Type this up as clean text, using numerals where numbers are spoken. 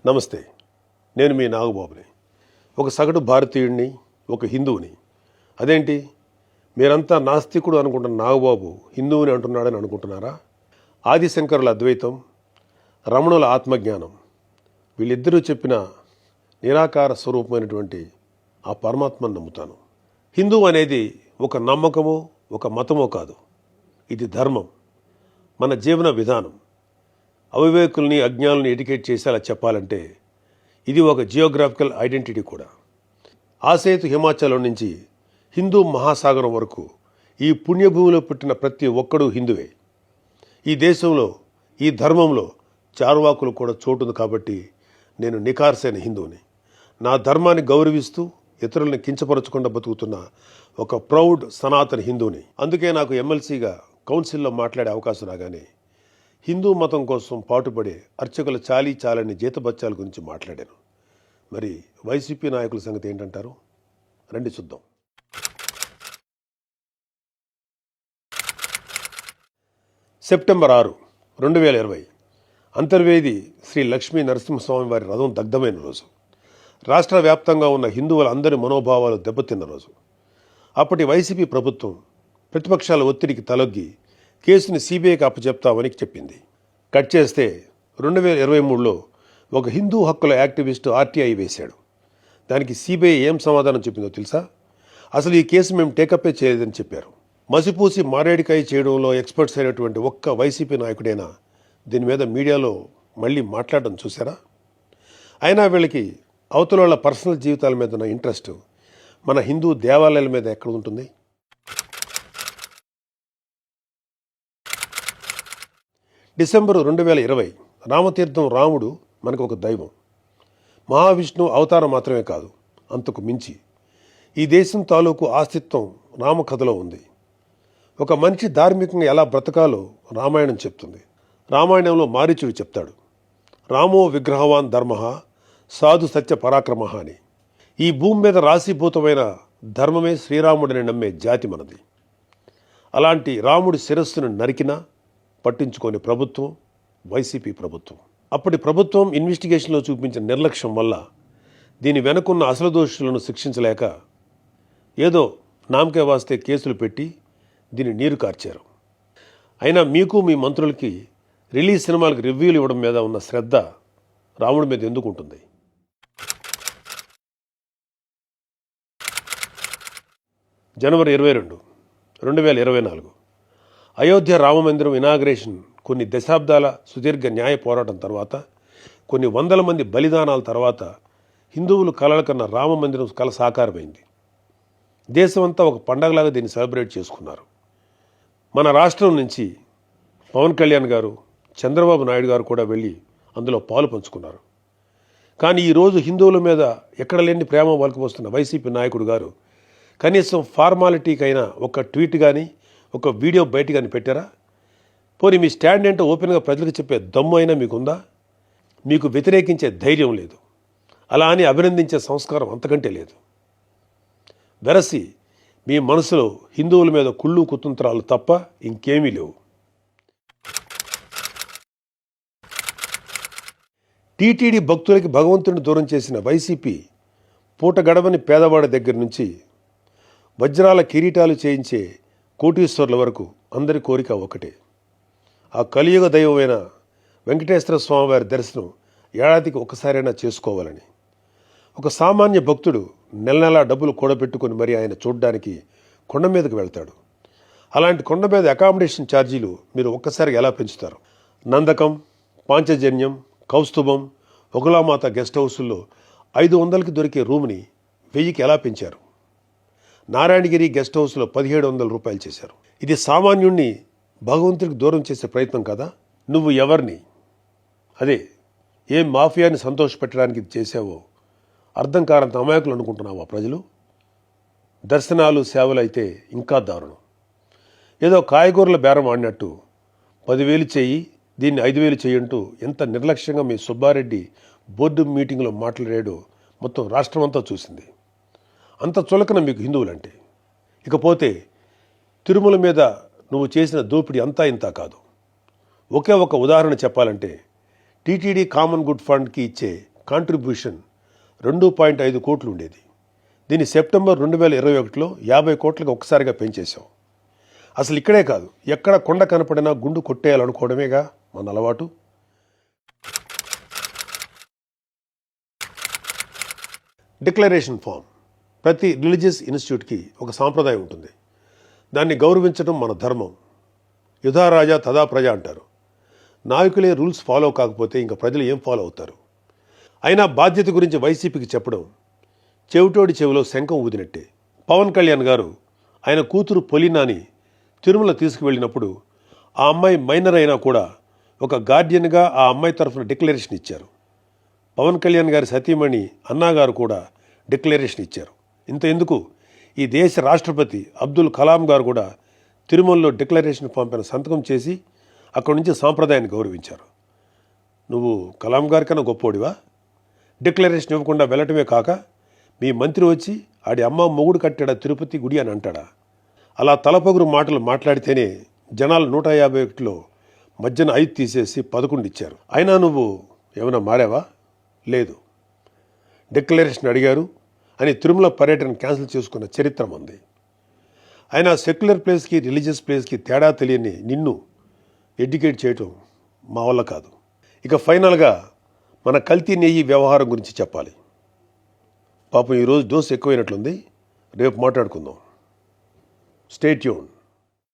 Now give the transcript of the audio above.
నమస్తే, నేను మీ నాగబాబుని. ఒక సగటు భారతీయుడిని, ఒక హిందువుని. అదేంటి మీరంతా నాస్తికుడు అనుకుంటున్న నాగబాబు హిందువుని అంటున్నాడని అనుకుంటున్నారా? ఆదిశంకరుల అద్వైతం, రమణుల ఆత్మజ్ఞానం, వీళ్ళిద్దరూ చెప్పిన నిరాకార స్వరూపమైనటువంటి ఆ పరమాత్మను నమ్ముతాను. హిందువు అనేది ఒక నమ్మకమో ఒక మతమో కాదు, ఇది ధర్మం, మన జీవన విధానం. అవివేకుల్ని అజ్ఞానుల్ని ఎడ్యుకేట్ చేసేలా చెప్పాలంటే ఇది ఒక జియోగ్రాఫికల్ ఐడెంటిటీ కూడా. ఆసేతు హిమాచలం నుంచి హిందూ మహాసాగరం వరకు ఈ పుణ్యభూమిలో పుట్టిన ప్రతి ఒక్కడూ హిందువే. ఈ దేశంలో, ఈ ధర్మంలో చార్వాకులు కూడా చోటుంది. కాబట్టి నేను నికార్సైన హిందువుని. నా ధర్మాన్ని గౌరవిస్తూ ఇతరులను కించపరచకుండా బతుకుతున్న ఒక ప్రౌడ్ సనాతన హిందువుని. అందుకే నాకు ఎమ్మెల్సీగా కౌన్సిల్లో మాట్లాడే అవకాశం రాగానే హిందూ మతం కోసం పాటుపడే అర్చకుల చాలని జీతబత్యాల గురించి మాట్లాడాను. మరి వైసీపీ నాయకుల సంగతి ఏంటంటారు? రండి చూద్దాం. సెప్టెంబర్ 6, 2020 అంతర్వేది శ్రీ లక్ష్మీ నరసింహస్వామి వారి రథం దగ్ధమైన రోజు. రాష్ట్ర వ్యాప్తంగా ఉన్న హిందువులందరి మనోభావాలు దెబ్బతిన్న రోజు. అప్పటి వైసీపీ ప్రభుత్వం ప్రతిపక్షాల ఒత్తిడికి తలొగ్గి కేసుని సిబిఐకి అప్పచెప్తామని చెప్పింది. కట్ చేస్తే 2023లో ఒక హిందూ హక్కుల యాక్టివిస్టు ఆర్టీఐ వేశాడు. దానికి సిబిఐ ఏం సమాధానం చెప్పిందో తెలుసా? అసలు ఈ కేసు మేము టేకప్పే చేయలేదని చెప్పారు. మసిపూసి మారేడికాయ చేయడంలో ఎక్స్పర్ట్స్ అయినటువంటి ఒక్క వైసీపీ నాయకుడైనా దీని మీద మీడియాలో మళ్ళీ మాట్లాడడం చూసారా? అయినా వీళ్ళకి అవతల వాళ్ళ పర్సనల్ జీవితాల మీద ఉన్న ఇంట్రెస్ట్ మన హిందూ దేవాలయాల మీద ఎక్కడ ఉంటుంది? డిసెంబర్ 2020 రామతీర్థం రాముడు మనకు ఒక దైవం. మహావిష్ణువు అవతారం మాత్రమే కాదు, అంతకు మించి ఈ దేశం తాలూకు ఆస్తిత్వం రామకథలో ఉంది. ఒక మనిషి ధార్మికంగా ఎలా బ్రతకాలో రామాయణం చెప్తుంది. రామాయణంలో మారీచుడు చెప్తాడు, రామో విగ్రహవాన్ ధర్మ సాధు సత్య పరాక్రమ అని. ఈ భూమి మీద రాశీభూతమైన ధర్మమే శ్రీరాముడిని నమ్మే జాతి మనది. అలాంటి రాముడి శిరస్సును నరికినా పట్టించుకోని ప్రభుత్వం వైసీపీ ప్రభుత్వం. అప్పటి ప్రభుత్వం ఇన్వెస్టిగేషన్లో చూపించిన నిర్లక్ష్యం వల్ల దీని వెనుకున్న అసలు దోషులను శిక్షించలేక ఏదో నామకే వాస్తే కేసులు పెట్టి దీన్ని నీరు కార్చారు. అయినా మీకు మీ మంత్రులకి రిలీజ్ సినిమాలకు రివ్యూలు ఇవ్వడం మీద ఉన్న శ్రద్ధ రాముడి మీద ఎందుకు ఉంటుంది? జనవరి 22, 2024 అయోధ్య రామమందిరం ఇనాగ్రేషన్ కొన్ని దశాబ్దాల సుదీర్ఘ న్యాయ పోరాటం తర్వాత, కొన్ని వందల మంది బలిదానాల తర్వాత హిందువులు కలలు కన్న రామమందిరం కల సాకారమైంది. దేశమంతా ఒక పండగలాగా దీన్ని సెలబ్రేట్ చేసుకున్నారు. మన రాష్ట్రం నుంచి పవన్ కళ్యాణ్ గారు, చంద్రబాబు నాయుడు గారు కూడా వెళ్ళి అందులో పాలు పంచుకున్నారు. కానీ ఈరోజు హిందువుల మీద ఎక్కడ లేని ప్రేమ వలకపోస్తున్న వైసీపీ నాయకుడు గారు కనీసం ఫార్మాలిటీకైనా ఒక ట్వీట్ కానీ ఒక వీడియో బయట కానీ పెట్టారా? పోనీ మీ స్టాండ్ ఏంటో ఓపెన్గా ప్రజలకు చెప్పే దమ్ము అయినా మీకుందా? మీకు వ్యతిరేకించే ధైర్యం లేదు, అలా అని అభినందించే సంస్కారం అంతకంటే లేదు. వెరసి మీ మనసులో హిందువుల మీద కుళ్ళు కుతంత్రాలు తప్ప ఇంకేమీ లేవు. టీటీడీ భక్తులకి భగవంతుడిని దూరం చేసిన వైసీపీ పూట గడవని పేదవాడి దగ్గర నుంచి వజ్రాల కిరీటాలు చేయించే కోటీశ్వర్ల వరకు అందరి కోరిక ఒకటే, ఆ కలియుగ దైవమైన వెంకటేశ్వర స్వామివారి దర్శనం ఏడాదికి ఒకసారైనా చేసుకోవాలని. ఒక సామాన్య భక్తుడు నెల నెలా డబ్బులు కూడబెట్టుకుని మరి ఆయన చూడడానికి కొండ మీదకి వెళ్తాడు. అలాంటి కొండ మీద అకామిడేషన్ ఛార్జీలు మీరు ఒక్కసారిగా ఎలా పెంచుతారు? నందకం, పాంచజన్యం, కౌస్తుభం, ఒకలామాత గెస్ట్ హౌసుల్లో 500కి దొరికే రూమ్ని 1000కి ఎలా పెంచారు? నారాయణగిరి గెస్ట్ హౌస్లో 1700 రూపాయలు చేశారు. ఇది సామాన్యుణ్ణి భగవంతుడికి దూరం చేసే ప్రయత్నం కదా? నువ్వు ఎవరిని, అదే ఏం మాఫియాని సంతోషపెట్టడానికి ఇది చేసావో అర్థం కానంత అమాయకులు అనుకుంటున్నావా ప్రజలు? దర్శనాలు సేవలు అయితే ఇంకా దారుణం. ఏదో కాయగూరల బేరం ఆడినట్టు 10,000 చెయ్యి, దీన్ని 5,000 చెయ్యంటూ ఎంత నిర్లక్ష్యంగా మీ సుబ్బారెడ్డి బోర్డు మీటింగ్లో మాట్లాడాడో మొత్తం రాష్ట్రమంతా చూసింది. అంత చులకన మీకు హిందువులంటే. ఇకపోతే తిరుమల మీద నువ్వు చేసిన దోపిడీ అంతా ఇంతా కాదు. ఒకే ఒక ఉదాహరణ చెప్పాలంటే టీటీడీ కామన్ గుడ్ ఫండ్కి ఇచ్చే కాంట్రిబ్యూషన్ 2.5 కోట్లు ఉండేది. దీన్ని సెప్టెంబర్ 2021లో 50 కోట్లకు ఒక్కసారిగా పెంచేశాం. అసలు ఇక్కడే కాదు, ఎక్కడ కొండ కనపడినా గుండు కొట్టేయాలనుకోవడమేగా మన అలవాటు. Declaration form. ప్రతి రిలీజియస్ ఇన్స్టిట్యూట్కి ఒక సాంప్రదాయం ఉంటుంది. దాన్ని గౌరవించడం మన ధర్మం. యుధా రాజా తదా ప్రజ అంటారు. నాయకులే రూల్స్ ఫాలో కాకపోతే ఇంకా ప్రజలు ఏం ఫాలో అవుతారు? అయినా బాధ్యత గురించి వైసీపీకి చెప్పడం చెవిటోడి చెవిలో శంఖం ఊదినట్టే. పవన్ కళ్యాణ్ గారు ఆయన కూతురు పొలినాని తిరుమల తీసుకువెళ్ళినప్పుడు ఆ అమ్మాయి మైనర్ అయినా కూడా ఒక గార్డియన్గా ఆ అమ్మాయి తరఫున డిక్లరేషన్ ఇచ్చారు. పవన్ కళ్యాణ్ గారి సతీమణి అన్నాగారు కూడా డిక్లరేషన్ ఇచ్చారు. ఇంత ఎందుకు, ఈ దేశ రాష్ట్రపతి అబ్దుల్ కలాం గారు కూడా తిరుమలలో డిక్లరేషన్ ఫామ్ పైన సంతకం చేసి అక్కడి నుంచి సాంప్రదాయాన్ని గౌరవించారు. నువ్వు కలాం గారి కన్నా గొప్పోడివా? డిక్లరేషన్ ఇవ్వకుండా వెళ్ళటమే కాక మీ మంత్రి వచ్చి ఆడి అమ్మ మొగుడు కట్టాడా తిరుపతి గుడి అని అంటాడా? అలా తలపొగురు మాటలు మాట్లాడితేనే జనాలు 151లో మధ్యన 5 తీసేసి 11 ఇచ్చారు. అయినా నువ్వు ఏమైనా మారావా? లేదు. డిక్లరేషన్ అడిగారు అని తిరుమల పర్యటన క్యాన్సిల్ చేసుకున్న చరిత్ర ఉంది. అయినా సెక్యులర్ ప్లేస్కి రిలీజియస్ ప్లేస్కి తేడా తెలియని నిన్ను ఎడ్యుకేట్ చేయటం మా వల్ల కాదు. ఇక ఫైనల్గా మన కల్తీ నెయ్యి వ్యవహారం గురించి చెప్పాలి. పాపం ఈరోజు డోసు ఎక్కువైనట్లుంది, రేపు మాట్లాడుకుందాం. Stay tune.